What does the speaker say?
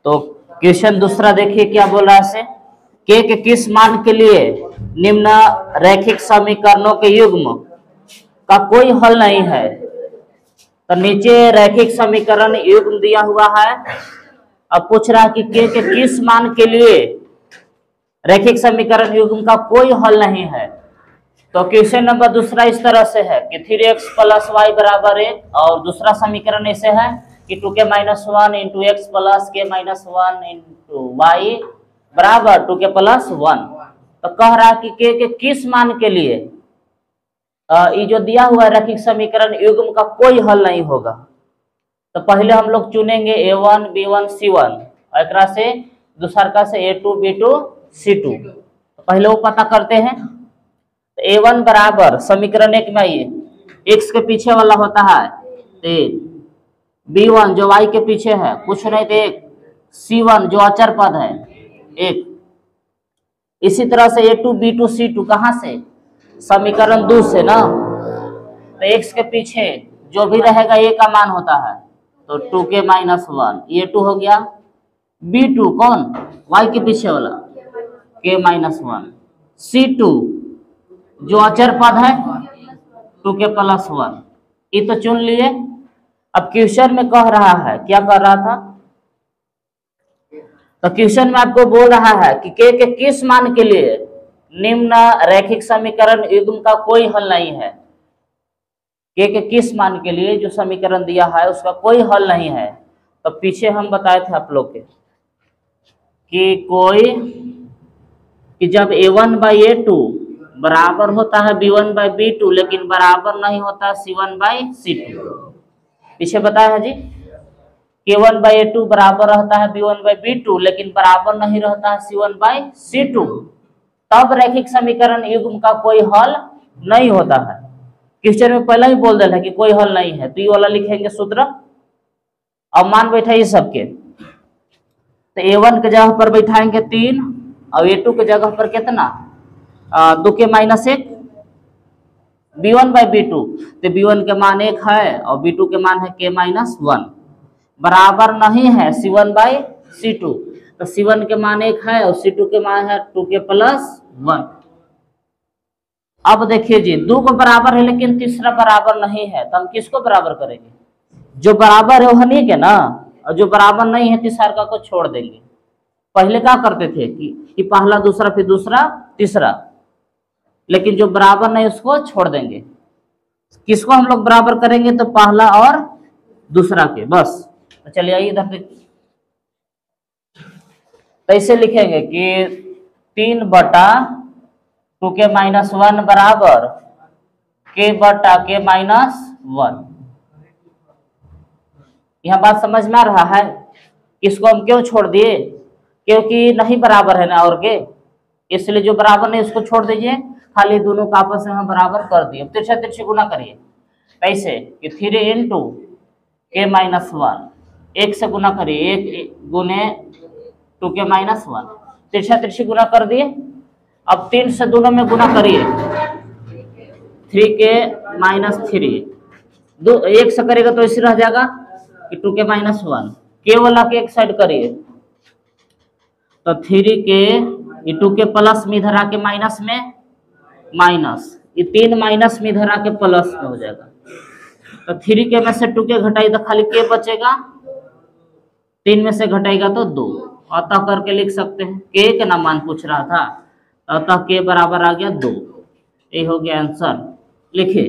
तो क्वेश्चन दूसरा देखिए क्या बोल रहा है इसे, के किस मान के लिए निम्न रैखिक समीकरणों के युग्म का कोई हल नहीं है। तो नीचे रैखिक समीकरण युग्म दिया हुआ है, अब पूछ रहा है कि के किस मान के लिए रैखिक समीकरण युग्म का कोई हल नहीं है। तो क्वेश्चन नंबर दूसरा इस तरह से है कि 3x + y = 1, और दूसरा समीकरण ऐसे है कि 2k - 1 × x + k - 1 × y = 2k + 1। तो कह रहा है कि के किस मान के लिए ये जो दिया हुआ है रैखिक समीकरण युग्म का कोई हल नहीं होगा। तो पहले हम लोग चुनेंगे a1 b1 c1, और एकरा से दूसरा से a2 b2 c2। तो पहले वो पता करते हैं। तो a1 बराबर समीकरण एक में आइए, x के पीछे वाला होता है 3, b1 जो y के पीछे है कुछ नहीं तो 1, c1 जो अचर पद है 1। इसी तरह से a2 b2 c2 कहाँ से, समीकरण 2 से ना। तो x के पीछे जो भी रहेगा a का मान होता है, तो 2k - 1 ये 2 हो गया। b2 कौन, y के पीछे वाला k - 1, c2 जो अचर पद है 2k + 1, ये तो चुन लिए। अब क्वेश्चन में कह रहा है, क्या कह रहा था, तो क्वेश्चन में आपको बोल रहा है कि के किस मान के लिए निम्न रैखिक समीकरण युग्म का कोई हल नहीं है। के किस मान के लिए जो समीकरण दिया है उसका कोई हल नहीं है। तो पीछे हम बताए थे आप लोग के कि जब a1/a2 बराबर होता है b1/b2 लेकिन बराबर नहीं होता c1/c2। पीछे बताया है जी, a1/a2 बराबर रहता है b1/b2 लेकिन बराबर नहीं रहता है c1/c2, तब रैखिक समीकरण युग्म का कोई हल नहीं होता है। क्वेश्चन में पहले ही बोल दिया है कि कोई हल नहीं है, तो ये वाला लिखेंगे सूत्र। अब मान बैठाइए सबके, तो a1 के जगह पर बैठाएंगे 3, और a2 के जगह पर कितना 2k - 1, b1/b2 तो b1 के मान 1 है और b2 के मान है k - 1, बराबर नहीं है c1/c2। तो c1 के मान 1 है और c2 के मान है 2k + 1। अब देखिए जी, 2 को बराबर है लेकिन तीसरा बराबर नहीं है, तो हम किसको बराबर करेंगे, जो बराबर है वो हनी के ना, और जो बराबर नहीं है तीसरा को छोड़ देंगे। पहले क्या करते थे कि पहला दूसरा फिर दूसरा तीसरा, लेकिन जो बराबर नहीं उसको छोड़ देंगे। किसको हम लोग बराबर करेंगे, तो पहला और दूसरा के, बस। तो चलिए आइए इधर देखिए, तो ऐसे लिखेंगे कि 3/2k - 1 बराबर k/k - 1। यह बात समझ में आ रहा है। इसको हम क्यों छोड़ दिए, क्योंकि नहीं बराबर है ना और के, इसलिए जो बराबर नहीं उसको छोड़ दीजिए, खाली दोनों का आपस में हम बराबर कर दिए। तिरछा तिरछी गुना करिए, कैसे कि 3 × k - 1, 1 से गुना करिए, 1 गुने 2k - 1, तिरछा तिरछी गुना कर दिए। अब 3 से दोनों में गुना करिए, 3k - 3, 1 से करेगा तो ऐसे रह जाएगा कि 2k - 1, के वाला के एक साइड करिए, तो 3k, ये 2k प्लस में इधर आके माइनस में माइनस, ये 3 माइनस में इधर आके प्लस में हो जाएगा। तो 3k में से 2k घटाई तो खाली k बचेगा, 3 में से घटाएगा तो 2, अतः करके लिख सकते हैं। k का नाम मान पूछ रहा था, अतः k बराबर आ गया 2। ये हो गया आंसर। लिखिए